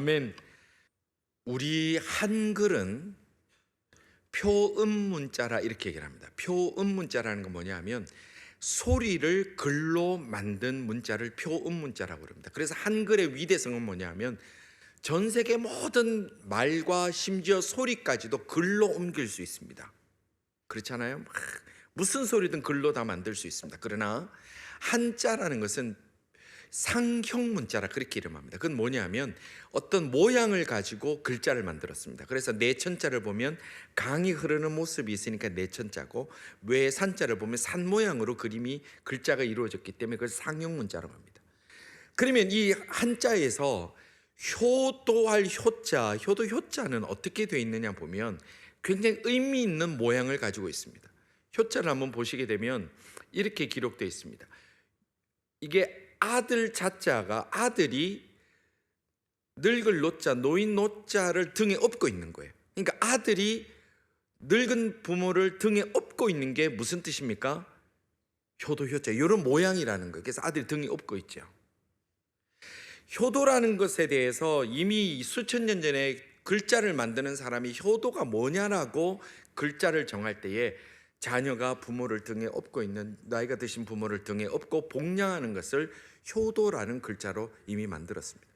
아멘. 우리 한글은 표음문자라 이렇게 얘기를 합니다. 표음문자라는 건 뭐냐 하면 소리를 글로 만든 문자를 표음문자라고 합니다. 그래서 한글의 위대성은 뭐냐 하면 전 세계 모든 말과 심지어 소리까지도 글로 옮길 수 있습니다. 그렇잖아요. 무슨 소리든 글로 다 만들 수 있습니다. 그러나 한자라는 것은 상형 문자라 그렇게 이름합니다. 그건 뭐냐면 어떤 모양을 가지고 글자를 만들었습니다. 그래서 내천자를 보면 강이 흐르는 모습이 있으니까 내천자고, 외 산자를 보면 산 모양으로 그림이 글자가 이루어졌기 때문에 그걸 상형 문자라고 합니다. 그러면 이 한자에서 효도할 효자, 효도 효자는 어떻게 되어 있느냐 보면 굉장히 의미 있는 모양을 가지고 있습니다. 효자를 한번 보시게 되면 이렇게 기록되어 있습니다. 이게 아들 자자가 아들이 늙을 노자, 노인 노자를 등에 업고 있는 거예요. 그러니까 아들이 늙은 부모를 등에 업고 있는 게 무슨 뜻입니까? 효도 효자, 이런 모양이라는 거예요. 그래서 아들이 등에 업고 있죠. 효도라는 것에 대해서 이미 수천 년 전에 글자를 만드는 사람이 효도가 뭐냐라고 글자를 정할 때에 자녀가 부모를 등에 업고 있는, 나이가 드신 부모를 등에 업고 복양하는 것을 효도라는 글자로 이미 만들었습니다.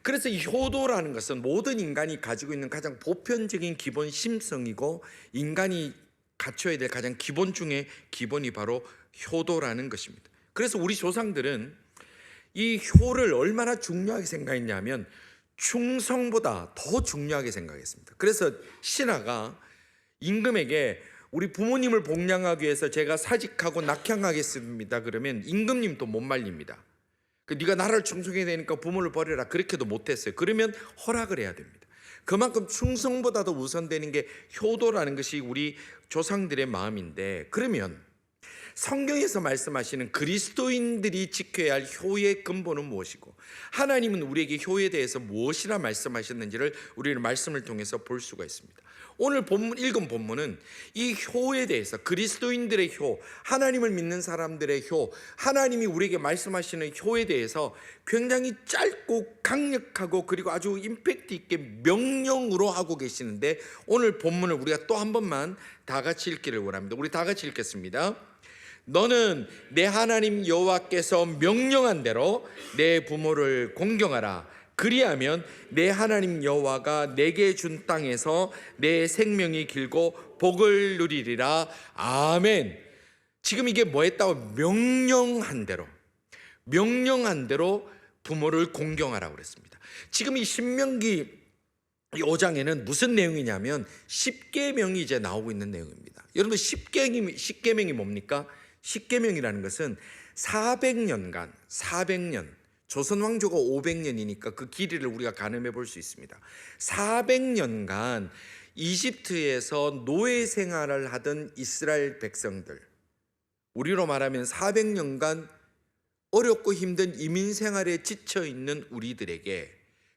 그래서 이 효도라는 것은 모든 인간이 가지고 있는 가장 보편적인 기본 심성이고 인간이 갖춰야 될 가장 기본 중에 기본이 바로 효도라는 것입니다. 그래서 우리 조상들은 이 효를 얼마나 중요하게 생각했냐면 충성보다 더 중요하게 생각했습니다. 그래서 신하가 임금에게 우리 부모님을 복양하기 위해서 제가 사직하고 낙향하겠습니다. 그러면 임금님도 못 말립니다. 네가 나라를 충성해야 되니까 부모를 버려라, 그렇게도 못했어요. 그러면 허락을 해야 됩니다. 그만큼 충성보다도 우선되는 게 효도라는 것이 우리 조상들의 마음인데, 그러면 성경에서 말씀하시는 그리스도인들이 지켜야 할 효의 근본은 무엇이고 하나님은 우리에게 효에 대해서 무엇이라 말씀하셨는지를 우리는 말씀을 통해서 볼 수가 있습니다. 오늘 읽은 본문은 이 효에 대해서, 그리스도인들의 효, 하나님을 믿는 사람들의 효, 하나님이 우리에게 말씀하시는 효에 대해서 굉장히 짧고 강력하고 그리고 아주 임팩트 있게 명령으로 하고 계시는데, 오늘 본문을 우리가 또 한 번만 다 같이 읽기를 원합니다. 우리 다 같이 읽겠습니다. 너는 내 하나님 여호와께서 명령한 대로 내 부모를 공경하라. 그리하면 내 하나님 여호와가 내게 준 땅에서 내 생명이 길고 복을 누리리라. 아멘. 지금 이게 뭐 했다고? 명령한 대로 부모를 공경하라고 그랬습니다. 지금 이 신명기 5장에는 무슨 내용이냐면 십계명이 이제 나오고 있는 내용입니다. 여러분, 십계명이 뭡니까? 십계명이라는 것은 400년, 조선 왕조가 500년이니까 그 길이를 우리가 가늠해 볼 수 있습니다. 400년간 이집트에서 노예 생활을 하던 이스라엘 백성들, 우리로 말하면 400년간 어렵고 힘든 이민 생활에 지쳐 있는 우리들에게,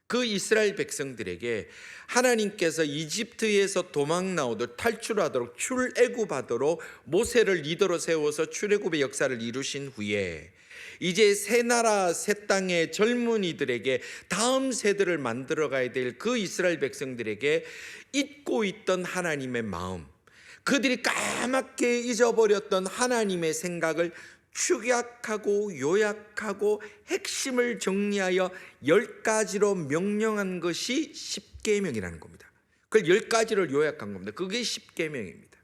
그 이스라엘 백성들에게 하나님께서 이집트에서 도망 나오도록, 탈출하도록, 출애굽하도록 모세를 리더로 세워서 출애굽의 역사를 이루신 후에 이제 새 나라 새 땅의 젊은이들에게 다음 세대를 만들어 가야 될 그 이스라엘 백성들에게 잊고 있던 하나님의 마음, 그들이 까맣게 잊어버렸던 하나님의 생각을 축약하고 요약하고 핵심을 정리하여 10가지로 명령한 것이 십계명이라는 겁니다. 그걸 10가지를 요약한 겁니다. 그게 십계명입니다.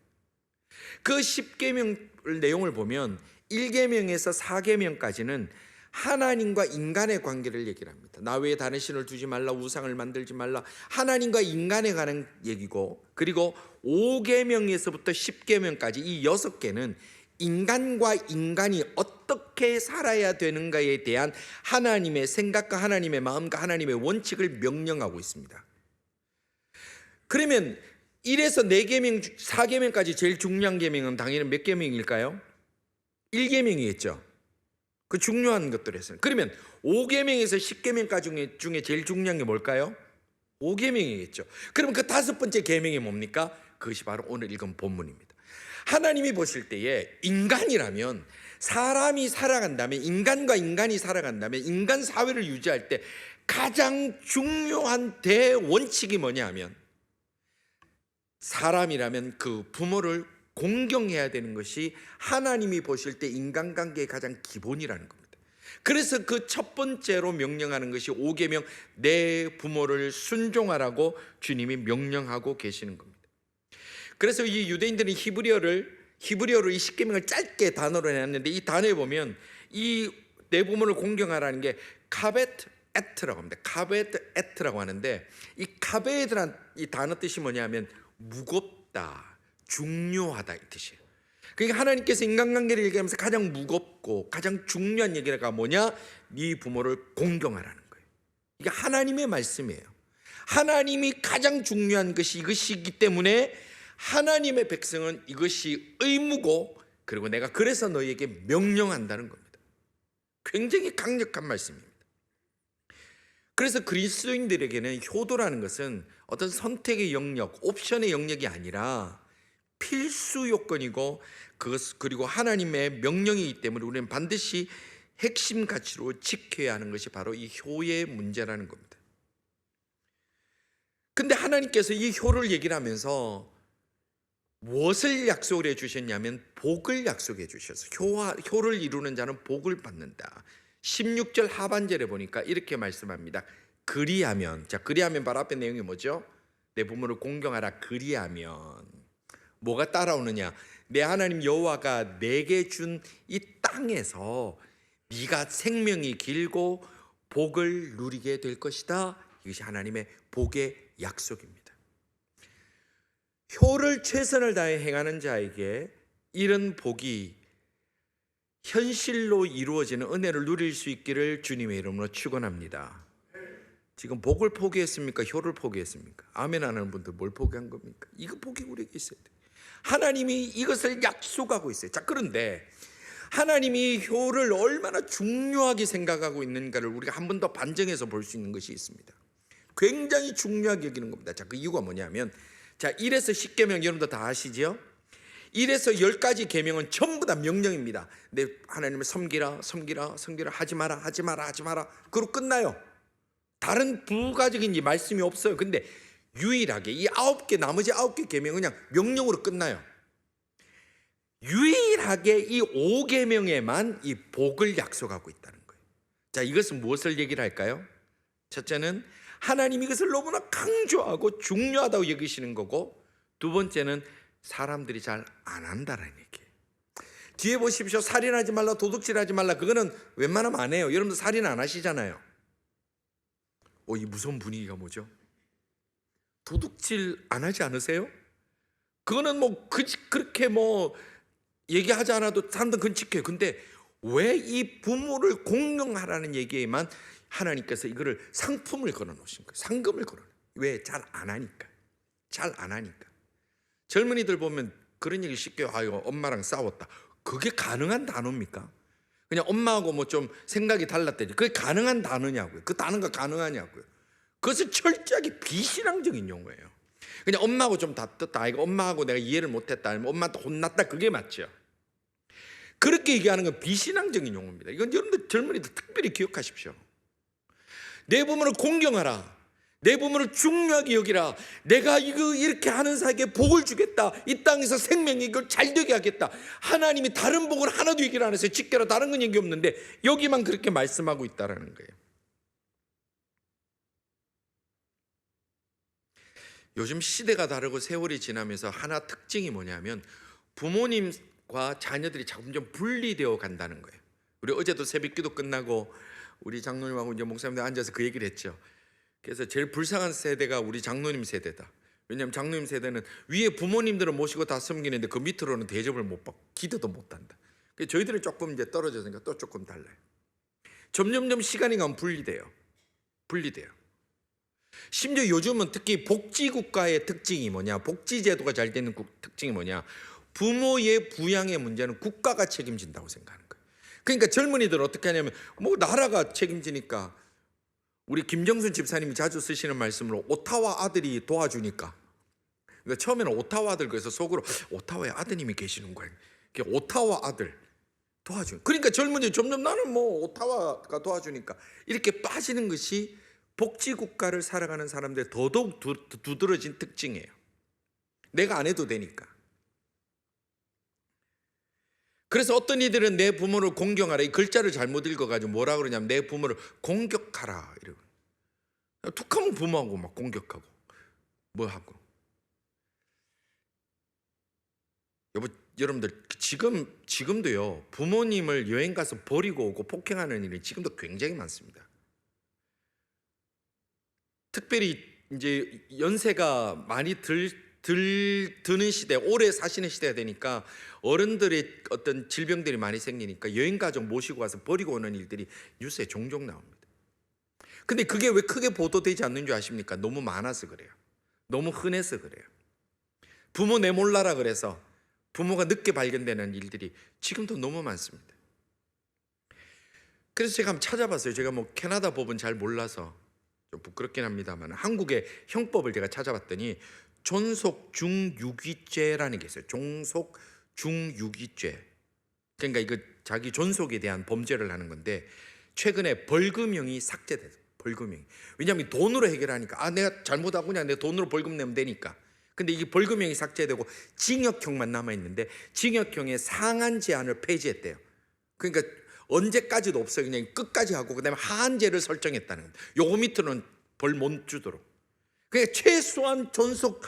그 십계명 내용을 보면 1계명에서 4계명까지는 하나님과 인간의 관계를 얘기를 합니다. 나 외에 다른 신을 두지 말라, 우상을 만들지 말라, 하나님과 인간에 관한 얘기고, 그리고 5계명에서부터 10계명까지 이 6개는 인간과 인간이 어떻게 살아야 되는가에 대한 하나님의 생각과 하나님의 마음과 하나님의 원칙을 명령하고 있습니다. 그러면 1에서 4계명, 4계명까지 제일 중요한 계명은 당연히 몇 계명일까요? 1계명이겠죠. 그 중요한 것들에서는. 그러면 5계명에서 10계명까지 중에 제일 중요한 게 뭘까요? 5계명이겠죠. 그러면 그 5번째 계명이 뭡니까? 그것이 바로 오늘 읽은 본문입니다. 하나님이 보실 때에 인간이라면, 사람이 살아간다면, 인간과 인간이 살아간다면, 인간 사회를 유지할 때 가장 중요한 대원칙이 뭐냐 하면 사람이라면 그 부모를 공경해야 되는 것이 하나님이 보실 때 인간관계의 가장 기본이라는 겁니다. 그래서 그 첫 번째로 명령하는 것이 5계명, 내 부모를 순종하라고 주님이 명령하고 계시는 겁니다. 그래서 이 유대인들은 히브리어로 이 10계명을 짧게 단어로 해놨는데, 이 단어에 보면 이 내 부모를 공경하라는 게 카베트 에트라고 합니다. 카베트 에트라고 하는데, 이 카베트란 이 단어 뜻이 뭐냐면 무겁다, 중요하다 이 뜻이에요. 그러니까 하나님께서 인간관계를 얘기하면서 가장 무겁고 가장 중요한 얘기가 뭐냐? 네 부모를 공경하라는 거예요. 이게 하나님의 말씀이에요. 하나님이 가장 중요한 것이 이것이기 때문에 하나님의 백성은 이것이 의무고, 그리고 내가 그래서 너희에게 명령한다는 겁니다. 굉장히 강력한 말씀입니다. 그래서 그리스도인들에게는 효도라는 것은 어떤 선택의 영역, 옵션의 영역이 아니라 필수 요건이고, 그리고 하나님의 명령이기 때문에 우리는 반드시 핵심 가치로 지켜야 하는 것이 바로 이 효의 문제라는 겁니다. 근데 하나님께서 이 효를 얘기를 하면서 무엇을 약속을 해주셨냐면 복을 약속해 주셔서 효를 이루는 자는 복을 받는다. 16절 하반절에 보니까 이렇게 말씀합니다. 그리하면, 자, 그리하면 바로 앞에 내용이 뭐죠? 내 부모를 공경하라. 그리하면 뭐가 따라오느냐? 내 하나님 여호와가 내게 준 이 땅에서 네가 생명이 길고 복을 누리게 될 것이다. 이것이 하나님의 복의 약속입니다. 효를 최선을 다해 행하는 자에게 이런 복이 현실로 이루어지는 은혜를 누릴 수 있기를 주님의 이름으로 축원합니다. 지금 복을 포기했습니까? 효를 포기했습니까? 아멘 안 하는 분들 뭘 포기한 겁니까? 이거 복이 우리에게 있어야 돼요. 하나님이 이것을 약속하고 있어요. 자, 그런데 하나님이 효를 얼마나 중요하게 생각하고 있는가를 우리가 한 번 더 반증해서 볼 수 있는 것이 있습니다. 굉장히 중요하게 여기는 겁니다. 자, 그 이유가 뭐냐면, 자, 1에서 10계명 여러분들 다 아시죠? 1에서 10가지 계명은 전부 다 명령입니다. 내 하나님을 섬기라, 섬기라, 섬기라, 하지 마라, 하지 마라, 하지 마라. 그리고 끝나요. 다른 부가적인 말씀이 없어요. 근데 유일하게 이 9개, 나머지 9개 계명은 그냥 명령으로 끝나요. 유일하게 이 5계명에만 이 복을 약속하고 있다는 거예요. 자, 이것은 무엇을 얘기를 할까요? 첫째는 하나님이 이것을 너무나 강조하고 중요하다고 여기시는 거고, 두 번째는 사람들이 잘 안 한다라는 얘기예요. 뒤에 보십시오. 살인하지 말라, 도둑질하지 말라. 그거는 웬만하면 안 해요. 여러분들 살인 안 하시잖아요. 이 무서운 분위기가 뭐죠? 도둑질 안 하지 않으세요? 그거는 그렇게 얘기하지 않아도 사람들 그건 지켜요. 근데 왜 이 부모를 공경하라는 얘기에만 하나님께서 이거를 상품을 걸어 놓으신 거예요. 상금을 걸어 놓으신 거예요. 왜? 잘 안 하니까. 잘 안 하니까. 젊은이들 보면 그런 얘기 쉽게 해요. 아유, 엄마랑 싸웠다. 그게 가능한 단어입니까? 그냥 엄마하고 좀 생각이 달랐대지. 그게 가능한 단어냐고요. 그 단어가 가능하냐고요. 그것은 철저하게 비신앙적인 용어예요. 그냥 엄마하고 좀 다퉜다. 이거 엄마하고 내가 이해를 못했다. 아니면 엄마한테 혼났다. 그게 맞죠. 그렇게 얘기하는 건 비신앙적인 용어입니다. 이건 여러분들 젊은이들 특별히 기억하십시오. 내 부모를 공경하라. 내 부모를 중요하게 여기라. 내가 이렇게 하는 사에게 복을 주겠다. 이 땅에서 생명이 이걸 잘 되게 하겠다. 하나님이 다른 복을 하나도 얘기를 안 했어요. 직계로 다른 건 얘기 없는데 여기만 그렇게 말씀하고 있다라는 거예요. 요즘 시대가 다르고 세월이 지나면서 하나 특징이 뭐냐면 부모님과 자녀들이 점점 분리되어 간다는 거예요. 우리 어제도 새벽기도 끝나고 우리 장로님하고 이제 목사님들 앉아서 그 얘기를 했죠. 그래서 제일 불쌍한 세대가 우리 장로님 세대다. 왜냐하면 장로님 세대는 위에 부모님들을 모시고 다 섬기는데 그 밑으로는 대접을 못 받고 기도도 못 한다. 그래서 저희들은 조금 이제 떨어졌으니까 또 조금 달라요. 점점점 시간이 가면 분리돼요. 심지어 요즘은 특히 복지국가의 특징이 뭐냐, 복지제도가 잘 되는 특징이 뭐냐, 부모의 부양의 문제는 국가가 책임진다고 생각하는 거예요. 그러니까 젊은이들 어떻게 하냐면 나라가 책임지니까, 우리 김정순 집사님이 자주 쓰시는 말씀으로 오타와 아들이 도와주니까, 그러니까 처음에는 오타와 아들, 그래서 속으로 오타와에 아드님이 계시는 거예요. 오타와 아들 도와주는. 그러니까 젊은이 점점 나는 오타와가 도와주니까 이렇게 빠지는 것이 복지국가를 살아가는 사람들의 더더욱 두드러진 특징이에요. 내가 안 해도 되니까. 그래서 어떤 이들은 내 부모를 공경하라, 이 글자를 잘못 읽어가지고 뭐라 그러냐면 내 부모를 공격하라 이러고, 툭하면 부모하고 막 공격하고 뭐 하고. 여러분들 지금도요, 부모님을 여행 가서 버리고 오고 폭행하는 일이 지금도 굉장히 많습니다. 특별히 이제 연세가 많이 드는 시대, 오래 사시는 시대가 되니까 어른들의 어떤 질병들이 많이 생기니까 여행 가족 모시고 가서 버리고 오는 일들이 뉴스에 종종 나옵니다. 근데 그게 왜 크게 보도되지 않는 줄 아십니까? 너무 많아서 그래요. 너무 흔해서 그래요. 부모 내몰라라 그래서 부모가 늦게 발견되는 일들이 지금도 너무 많습니다. 그래서 제가 한번 찾아봤어요. 제가 뭐 캐나다 법은 잘 몰라서 좀 부끄럽긴 합니다만 한국의 형법을 제가 찾아봤더니 존속 중유기죄라는 게 있어요. 존속 중유기죄. 그러니까 이거 자기 존속에 대한 범죄를 하는 건데 최근에 벌금형이 삭제됐어요. 벌금형이. 왜냐하면 돈으로 해결하니까 내가 잘못하고 그냥 내 돈으로 벌금 내면 되니까. 근데 이게 벌금형이 삭제되고 징역형만 남아있는데 징역형의 상한 제한을 폐지했대요. 그러니까 언제까지도 없어요. 그냥 끝까지 하고 그다음에 하한제를 설정했다는 겁니다. 요거 밑으로는 벌 못 주도록. 그러니까 최소한 존속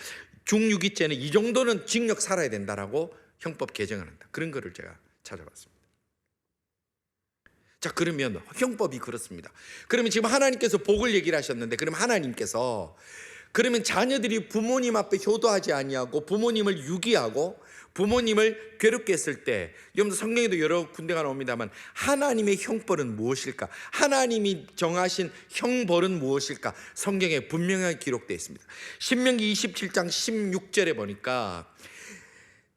중유기죄는 이 정도는 징역 살아야 된다라고 형법 개정을 한다. 그런 거를 제가 찾아봤습니다. 자, 그러면 형법이 그렇습니다. 그러면 지금 하나님께서 복을 얘기를 하셨는데 그러면 하나님께서 그러면 자녀들이 부모님 앞에 효도하지 아니하고 부모님을 유기하고 부모님을 괴롭게 했을 때, 여러분 성경에도 여러 군데가 나옵니다만 하나님의 형벌은 무엇일까? 하나님이 정하신 형벌은 무엇일까? 성경에 분명하게 기록되어 있습니다. 신명기 27장 16절에 보니까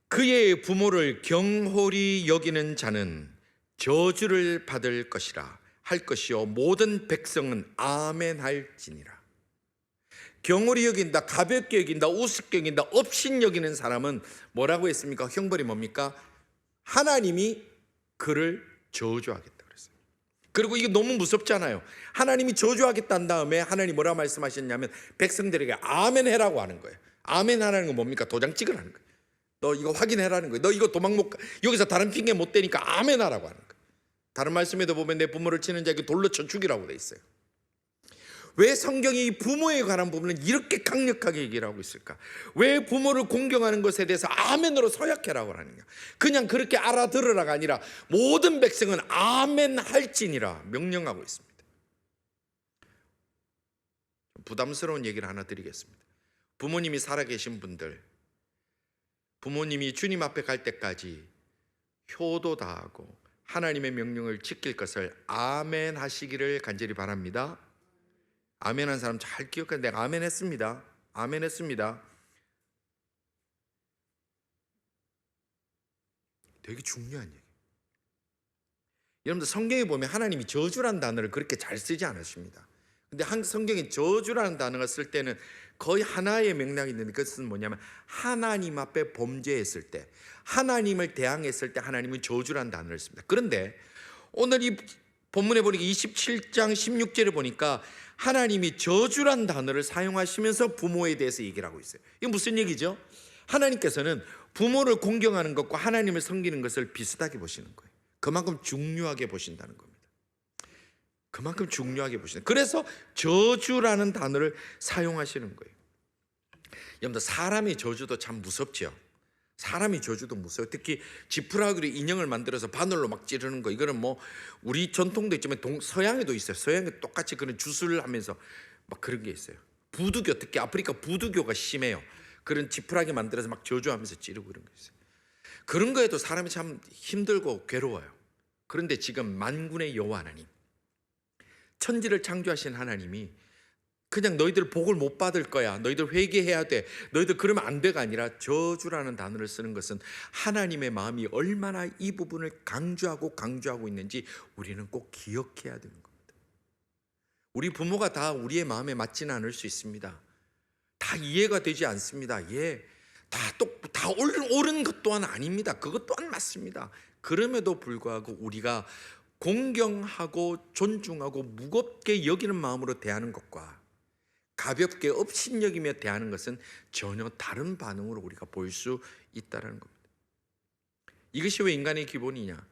그의 부모를 경홀히 여기는 자는 저주를 받을 것이라 할 것이요 모든 백성은 아멘할지니라. 경홀히 여긴다, 가볍게 여긴다, 우습게 여긴다, 업신 여기는 사람은 뭐라고 했습니까? 형벌이 뭡니까? 하나님이 그를 저주하겠다 그랬어요. 그리고 이게 너무 무섭잖아요. 하나님이 저주하겠다는 다음에 하나님이 뭐라고 말씀하셨냐면 백성들에게 아멘 해라고 하는 거예요. 아멘 하라는 건 뭡니까? 도장 찍으라는 거예요. 너 이거 확인해라는 거예요. 너 이거 도망 못 가. 여기서 다른 핑계 못 대니까 아멘 하라고 하는 거예요. 다른 말씀에도 보면 내 부모를 치는 자에게 돌로 쳐 죽이라고 돼 있어요. 왜 성경이 부모에 관한 부분은 이렇게 강력하게 얘기를 하고 있을까? 왜 부모를 공경하는 것에 대해서 아멘으로 서약해라고 하느냐? 그냥 그렇게 알아들으라가 아니라 모든 백성은 아멘 할지니라 명령하고 있습니다. 부담스러운 얘기를 하나 드리겠습니다. 부모님이 살아계신 분들, 부모님이 주님 앞에 갈 때까지 효도 다하고 하나님의 명령을 지킬 것을 아멘 하시기를 간절히 바랍니다. 아멘 한 사람 잘 기억하는데 내가 아멘 했습니다. 아멘 했습니다. 되게 중요한 얘기. 여러분들 성경에 보면 하나님이 저주라는 단어를 그렇게 잘 쓰지 않으십니다. 근데 성경에 저주라는 단어가 쓸 때는 거의 하나의 맥락이 있는데 그것은 뭐냐면 하나님 앞에 범죄했을 때, 하나님을 대항했을 때 하나님은 저주라는 단어를 씁니다. 그런데 오늘 이 본문에 보니까 27장 16절에 보니까 하나님이 저주란 단어를 사용하시면서 부모에 대해서 얘기를 하고 있어요. 이게 무슨 얘기죠? 하나님께서는 부모를 공경하는 것과 하나님을 섬기는 것을 비슷하게 보시는 거예요. 그만큼 중요하게 보신다는 겁니다. 그만큼 중요하게 보시는. 그래서 저주라는 단어를 사용하시는 거예요. 여러분들 사람의 저주도 참 무섭죠. 사람이 저주도 무서워요. 특히 지푸라기로 인형을 만들어서 바늘로 막 찌르는 거, 이거는 뭐 우리 전통도 있지만 서양에도 있어요. 서양에 똑같이 그런 주술을 하면서 막 그런 게 있어요. 부두교, 특히 아프리카 부두교가 심해요. 그런 지푸라기 만들어서 막 저주하면서 찌르고 그런 게 있어요. 그런 거에도 사람이 참 힘들고 괴로워요. 그런데 지금 만군의 여호와 하나님, 천지를 창조하신 하나님이 그냥 너희들 복을 못 받을 거야, 너희들 회개해야 돼, 너희들 그러면 안 돼가 아니라 저주라는 단어를 쓰는 것은 하나님의 마음이 얼마나 이 부분을 강조하고 있는지 우리는 꼭 기억해야 되는 겁니다. 우리 부모가 다 우리의 마음에 맞지는 않을 수 있습니다. 다 이해가 되지 않습니다. 다 옳은 것 또한 아닙니다. 그것 또한 맞습니다. 그럼에도 불구하고 우리가 공경하고 존중하고 무겁게 여기는 마음으로 대하는 것과 가볍게 업신여기며 대하는 것은 전혀 다른 반응으로 우리가 볼 수 있다는 겁니다. 이것이 왜 인간의 기본이냐?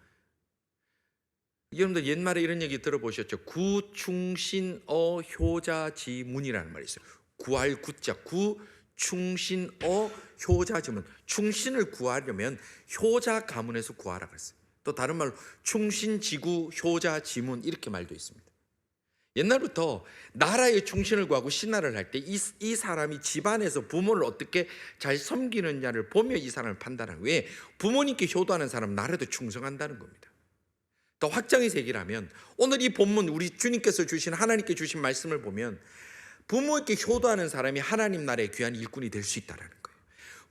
여러분들 옛말에 이런 얘기 들어보셨죠? 구충신어 효자지문이라는 말이 있어요. 구할 구자, 구충신어 효자지문. 충신을 구하려면 효자 가문에서 구하라 그랬어요. 또 다른 말로 충신지구 효자지문 이렇게 말도 있습니다. 옛날부터 나라의 충신을 구하고 신하를 할 때 이 사람이 집안에서 부모를 어떻게 잘 섬기느냐를 보며 이 사람을 판단하는 거예요. 왜? 부모님께 효도하는 사람은 나라도 충성한다는 겁니다. 더 확장해서 얘기를 하면 오늘 이 본문 우리 주님께서 주신 하나님께 주신 말씀을 보면 부모에게 효도하는 사람이 하나님 나라의 귀한 일꾼이 될 수 있다는 거예요.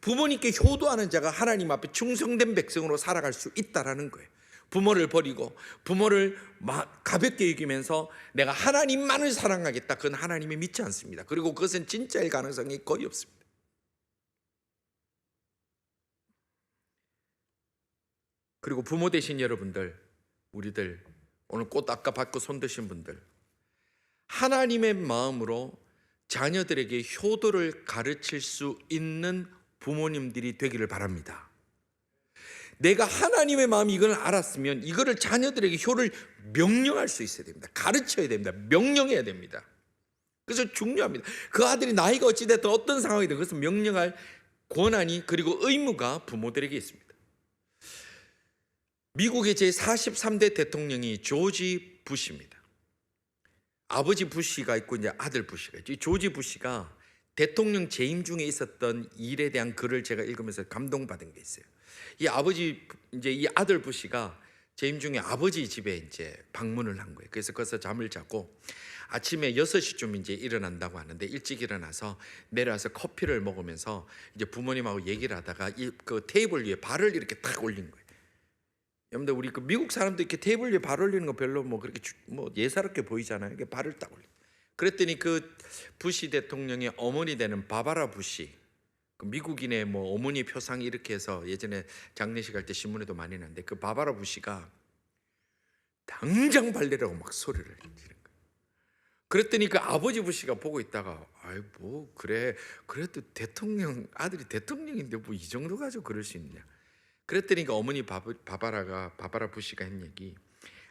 부모님께 효도하는 자가 하나님 앞에 충성된 백성으로 살아갈 수 있다는 거예요. 부모를 버리고 부모를 가볍게 여기면서 내가 하나님만을 사랑하겠다, 그건 하나님이 믿지 않습니다. 그리고 그것은 진짜일 가능성이 거의 없습니다. 그리고 부모 되신 여러분들, 우리들 오늘 꽃 아까 받고 손 드신 분들, 하나님의 마음으로 자녀들에게 효도를 가르칠 수 있는 부모님들이 되기를 바랍니다. 내가 하나님의 마음이 이걸 알았으면 이거를 자녀들에게 효를 명령할 수 있어야 됩니다. 가르쳐야 됩니다. 명령해야 됩니다. 그래서 중요합니다. 그 아들이 나이가 어찌됐든 어떤 상황이든 그것을 명령할 권한이 그리고 의무가 부모들에게 있습니다. 미국의 제43대 대통령이 조지 부시입니다. 아버지 부시가 있고 이제 아들 부시가 있죠. 조지 부시가 대통령 재임 중에 있었던 일에 대한 글을 제가 읽으면서 감동받은 게 있어요. 이 아들 부시가 재임 중에 아버지 집에 이제 방문을 한 거예요. 그래서 거기서 잠을 자고 아침에 6시쯤 이제 일어난다고 하는데 일찍 일어나서 내려와서 커피를 먹으면서 이제 부모님하고 얘기를 하다가 그 테이블 위에 발을 이렇게 탁 올린 거예요. 여러분들 우리 그 미국 사람들 이렇게 테이블 위에 발 올리는 거 별로 뭐 그렇게 뭐 예사롭게 보이잖아요. 이렇게 발을 딱 올려. 그랬더니 그 부시 대통령의 어머니 되는 바바라 부시, 그 미국인의 뭐 어머니 표상이 이렇게 해서 예전에 장례식 할 때 신문에도 많이 났는데 그 바바라 부시가 당장 발레라고 막 소리를 지르는 거예요. 그랬더니 그 아버지 부시가 보고 있다가 아이 뭐 그래 그래도 대통령 아들이 대통령인데 뭐 이 정도 가지고 그럴 수 있냐. 그랬더니 그 어머니 바바라 부시가 한 얘기,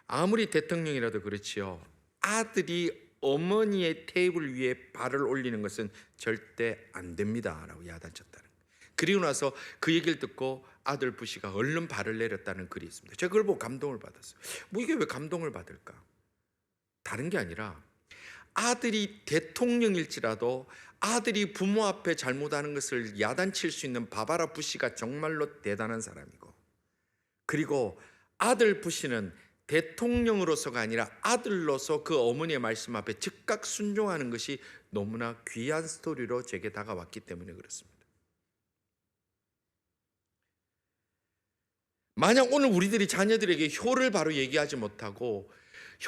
아무리 대통령이라도 그렇지요, 아들이 어머니의 테이블 위에 발을 올리는 것은 절대 안 됩니다 라고 야단쳤다는 거예요. 그리고 나서 그 얘기를 듣고 아들 부시가 얼른 발을 내렸다는 글이 있습니다. 제가 그걸 보고 감동을 받았어요. 뭐 이게 왜 감동을 받을까? 다른 게 아니라 아들이 대통령일지라도 아들이 부모 앞에 잘못하는 것을 야단칠 수 있는 바바라 부시가 정말로 대단한 사람이고, 그리고 아들 부시는 대통령으로서가 아니라 아들로서 그 어머니의 말씀 앞에 즉각 순종하는 것이 너무나 귀한 스토리로 제게 다가왔기 때문에 그렇습니다. 만약 오늘 우리들이 자녀들에게 효를 바로 얘기하지 못하고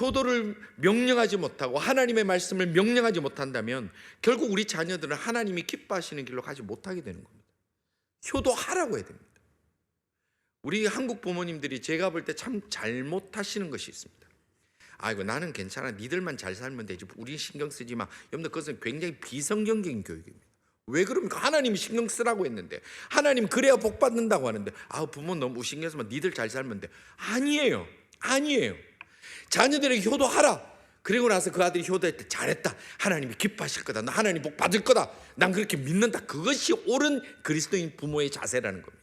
효도를 명령하지 못하고 하나님의 말씀을 명령하지 못한다면 결국 우리 자녀들은 하나님이 기뻐하시는 길로 가지 못하게 되는 겁니다. 효도하라고 해야 됩니다. 우리 한국 부모님들이 제가 볼 때 참 잘못하시는 것이 있습니다. 아이고 나는 괜찮아, 니들만 잘 살면 되지, 우리 신경 쓰지 마. 여러분들 그것은 굉장히 비성경적인 교육입니다. 왜 그럽니까? 하나님이 신경 쓰라고 했는데, 하나님 그래야 복 받는다고 하는데 부모 너무 신경 쓰면 니들 잘 살면 돼. 아니에요. 자녀들에게 효도하라. 그리고 나서 그 아들이 효도할 때 잘했다, 하나님이 기뻐하실 거다, 나 하나님 복 받을 거다, 난 그렇게 믿는다. 그것이 옳은 그리스도인 부모의 자세라는 겁니다.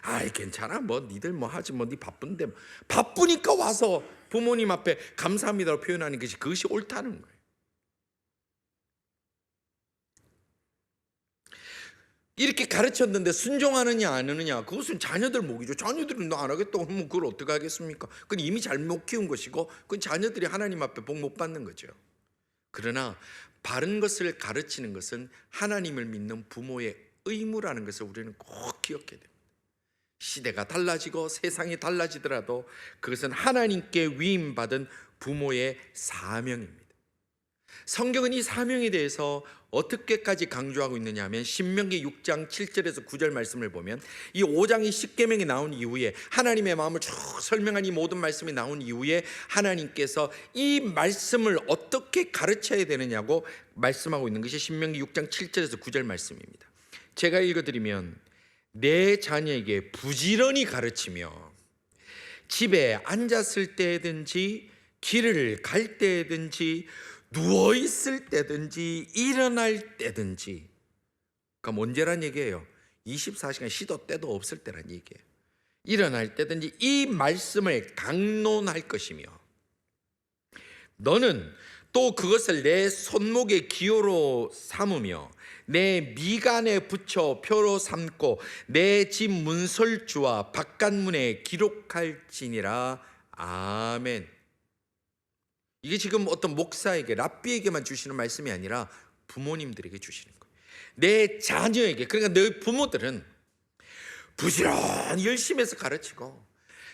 아이 괜찮아, 뭐 니들 뭐 하지, 뭐 니 바쁜데, 바쁘니까 와서 부모님 앞에 감사합니다로 표현하는 것이 그것이 옳다는 거예요. 이렇게 가르쳤는데 순종하느냐 안 하느냐, 그것은 자녀들 목이죠. 자녀들은 너 안 하겠다고 하면 그걸 어떻게 하겠습니까? 그건 이미 잘못 키운 것이고 그건 자녀들이 하나님 앞에 복 못 받는 거죠. 그러나 바른 것을 가르치는 것은 하나님을 믿는 부모의 의무라는 것을 우리는 꼭 기억해야 됩니다. 시대가 달라지고 세상이 달라지더라도 그것은 하나님께 위임받은 부모의 사명입니다. 성경은 이 사명에 대해서 어떻게까지 강조하고 있느냐 하면 신명기 6장 7절에서 9절 말씀을 보면 이 5장이 십계명이 나온 이후에 하나님의 마음을 쭉 설명한 이 모든 말씀이 나온 이후에 하나님께서 이 말씀을 어떻게 가르쳐야 되느냐고 말씀하고 있는 것이 신명기 6장 7절에서 9절 말씀입니다. 제가 읽어드리면 내 자녀에게 부지런히 가르치며 집에 앉았을 때든지 길을 갈 때든지 누워 있을 때든지 일어날 때든지, 그럼 언제란 얘기예요? 24시간 시도 때도 없을 때란 얘기예요. 일어날 때든지 이 말씀을 강론할 것이며 너는 또 그것을 내 손목의 기호로 삼으며 내 미간에 붙여 표로 삼고 내 집 문설주와 바깥문에 기록할지니라. 아멘. 이게 지금 어떤 목사에게 랍비에게만 주시는 말씀이 아니라 부모님들에게 주시는 거예요. 내 자녀에게, 그러니까 내 부모들은 부지런히 열심히 해서 가르치고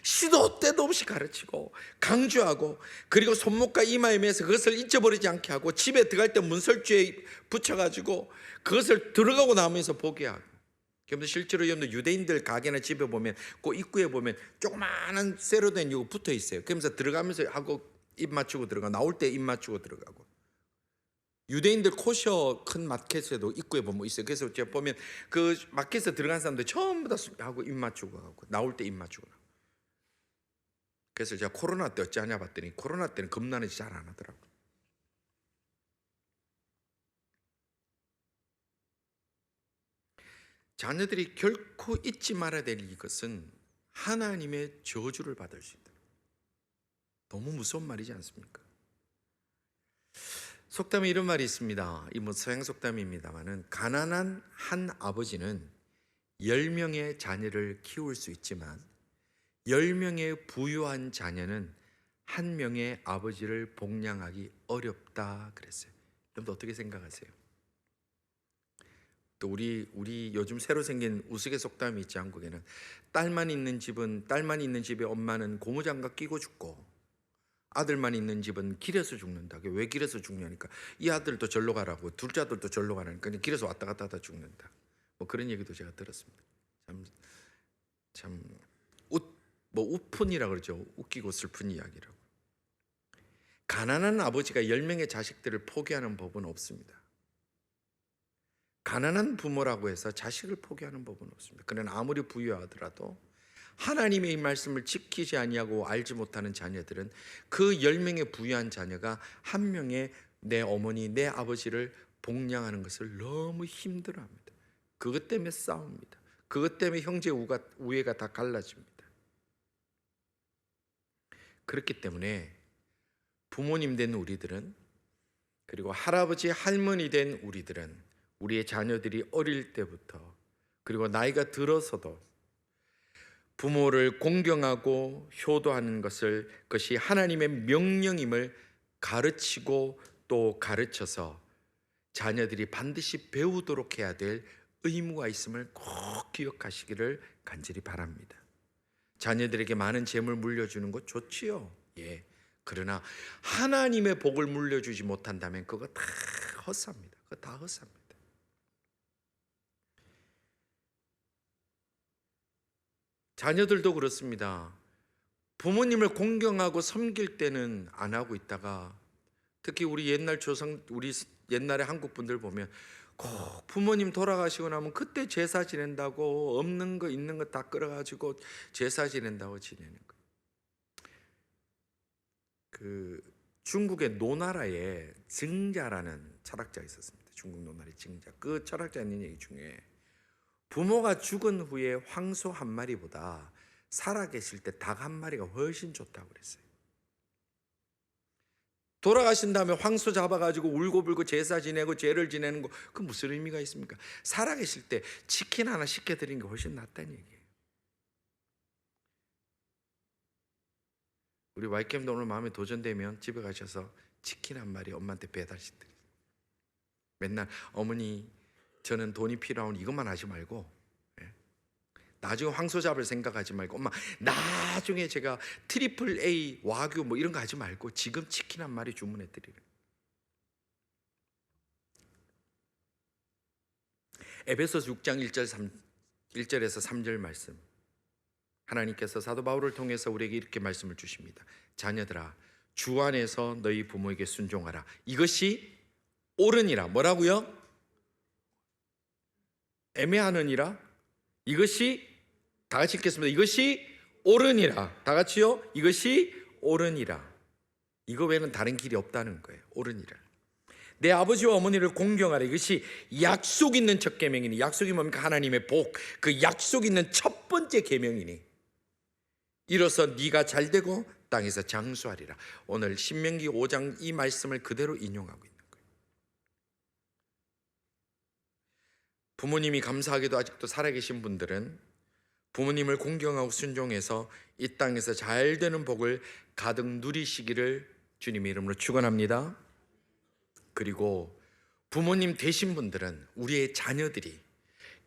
시도 때도 없이 가르치고 강조하고, 그리고 손목과 이마에 매서 그것을 잊어버리지 않게 하고 집에 들어갈 때 문설주에 붙여가지고 그것을 들어가고 나면서 보게 하고. 여러분들 실제로 여러분들 유대인들 가게나 집에 보면 그 입구에 보면 조그마한 쇠로 된 이거 붙어 있어요. 그러면서 들어가면서 하고 입 맞추고 들어가, 나올 때 입 맞추고 들어가고. 유대인들 코셔 큰 마켓에도 입구에 보면 있어요. 그래서 제가 보면 그 마켓에 들어간 사람들 전부 다 하고 입 맞추고 하고 나올 때 입 맞추고 하고. 그래서 제가 코로나 때 어찌 하냐 봤더니 코로나 때는 겁나는지 잘 안 하더라고요. 자녀들이 결코 잊지 말아야 될 이것은 하나님의 저주를 받을 수 있다. 너무 무서운 말이지 않습니까? 속담에 이런 말이 있습니다. 이 뭐 서양 속담입니다만은, 가난한 한 아버지는 10명의 자녀를 키울 수 있지만 10명의 부유한 자녀는 한 명의 아버지를 복양하기 어렵다 그랬어요. 여러분 어떻게 생각하세요? 또 우리 요즘 새로 생긴 우스갯속담이 있지, 한국에는. 딸만 있는 집의 엄마는 고무장갑 끼고 죽고 아들만 있는 집은 길에서 죽는다. 왜 길에서 죽냐니까 이 아들도 절로 가라고, 둘째 아들도 절로 가라니까 길에서 왔다 갔다 하다 죽는다. 뭐 그런 얘기도 제가 들었습니다. 참 우푼이라 그러죠. 웃기고 슬픈 이야기라고. 가난한 아버지가 10명의 자식들을 포기하는 법은 없습니다. 가난한 부모라고 해서 자식을 포기하는 법은 없습니다. 그러나 아무리 부유하더라도 하나님의 이 말씀을 지키지 아니하고 알지 못하는 자녀들은 그 10명의 부유한 자녀가 한 명의 내 어머니, 내 아버지를 복양하는 것을 너무 힘들어합니다. 그것 때문에 싸웁니다. 그것 때문에 형제 우애가 다 갈라집니다. 그렇기 때문에 부모님 된 우리들은, 그리고 할아버지, 할머니 된 우리들은 우리의 자녀들이 어릴 때부터 그리고 나이가 들어서도 부모를 공경하고 효도하는 것이 하나님의 명령임을 가르치고 또 가르쳐서 자녀들이 반드시 배우도록 해야 될 의무가 있음을 꼭 기억하시기를 간절히 바랍니다. 자녀들에게 많은 재물 물려주는 것 좋지요. 예. 그러나 하나님의 복을 물려주지 못한다면 그거 다 헛사입니다. 그거 다 헛사입니다. 자녀들도 그렇습니다. 부모님을 공경하고 섬길 때는 안 하고 있다가, 특히 우리 옛날에 한국 분들 보면 꼭 부모님 돌아가시고 나면 그때 제사 지낸다고 없는 거 있는 거 다 끌어가지고 제사 지낸다고 지내는 거. 그 중국의 노나라에 증자라는 철학자가 있었습니다. 중국 노나라의 증자. 그 철학자 있는 얘기 중에 부모가 죽은 후에 황소 한 마리보다 살아계실 때 닭 한 마리가 훨씬 좋다고 그랬어요. 돌아가신 다음에 황소 잡아가지고 울고불고 제사 지내고 죄를 지내는 거, 그 무슨 의미가 있습니까? 살아계실 때 치킨 하나 시켜드리는 게 훨씬 낫다는 얘기예요. 우리 와이캠도 오늘 마음에 도전되면 집에 가셔서 치킨 한 마리 엄마한테 배달시켜드려요. 맨날 어머니 저는 돈이 필요하니 이것만 하지 말고, 나중에 황소 잡을 생각하지 말고, 엄마 나중에 제가 트리플 A 와규 뭐 이런 거 하지 말고 지금 치킨 한 마리 주문해 드리는. 에베소서 6장 1절에서 3절 말씀, 하나님께서 사도 바울을 통해서 우리에게 이렇게 말씀을 주십니다. 자녀들아, 주 안에서 너희 부모에게 순종하라. 이것이 옳으니라. 뭐라고요? 애매하느니라. 이것이, 다 같이 읽겠습니다. 이것이 옳으니라. 다 같이요. 이것이 옳으니라. 이거 외에는 다른 길이 없다는 거예요. 옳으니라. 내 아버지와 어머니를 공경하라. 이것이 약속 있는 첫 계명이니. 약속이 뭡니까? 하나님의 복. 그 약속 있는 첫 번째 계명이니. 이로써 네가 잘되고 땅에서 장수하리라. 오늘 신명기 5장 이 말씀을 그대로 인용하고 있는 거예요. 부모님이 감사하게도 아직도 살아계신 분들은 부모님을 공경하고 순종해서 이 땅에서 잘되는 복을 가득 누리시기를 주님의 이름으로 축원합니다. 그리고 부모님 되신 분들은 우리의 자녀들이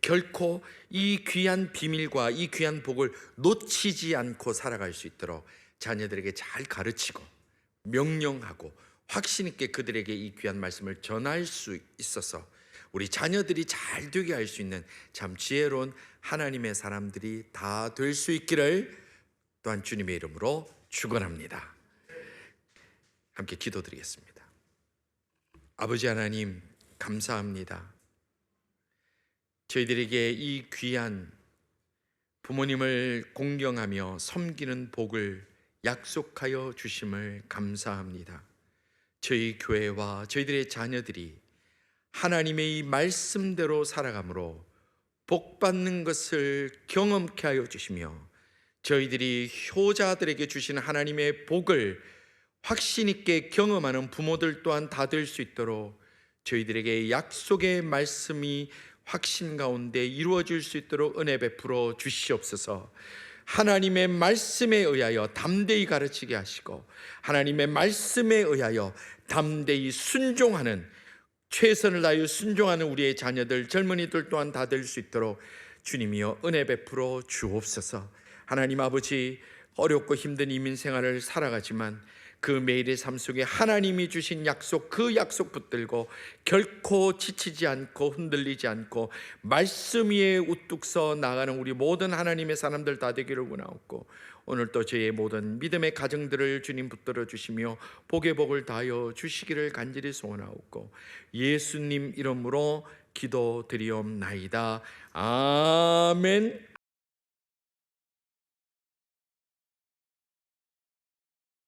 결코 이 귀한 비밀과 이 귀한 복을 놓치지 않고 살아갈 수 있도록 자녀들에게 잘 가르치고 명령하고 확신 있게 그들에게 이 귀한 말씀을 전할 수 있어서 우리 자녀들이 잘 되게 할 수 있는 참 지혜로운 하나님의 사람들이 다 될 수 있기를 또한 주님의 이름으로 축원합니다. 함께 기도드리겠습니다. 아버지 하나님, 감사합니다. 저희들에게 이 귀한 부모님을 공경하며 섬기는 복을 약속하여 주심을 감사합니다. 저희 교회와 저희들의 자녀들이 하나님의 이 말씀대로 살아감으로 복받는 것을 경험케 하여 주시며 저희들이 효자들에게 주시는 하나님의 복을 확신 있게 경험하는 부모들 또한 다 될 수 있도록 저희들에게 약속의 말씀이 확신 가운데 이루어질 수 있도록 은혜 베풀어 주시옵소서. 하나님의 말씀에 의하여 담대히 가르치게 하시고 하나님의 말씀에 의하여 담대히 순종하는, 최선을 다하여 순종하는 우리의 자녀들, 젊은이들 또한 다 될 수 있도록 주님이여 은혜 베풀어 주옵소서. 하나님 아버지, 어렵고 힘든 이민 생활을 살아가지만 그 매일의 삶 속에 하나님이 주신 약속, 그 약속 붙들고 결코 지치지 않고 흔들리지 않고 말씀 위에 우뚝 서 나가는 우리 모든 하나님의 사람들 다 되기를 원하옵고, 오늘 또 저희의 모든 믿음의 가정들을 주님 붙들어 주시며 복의 복을 다하여 주시기를 간절히 소원하옵고 예수님 이름으로 기도드리옵나이다. 아멘.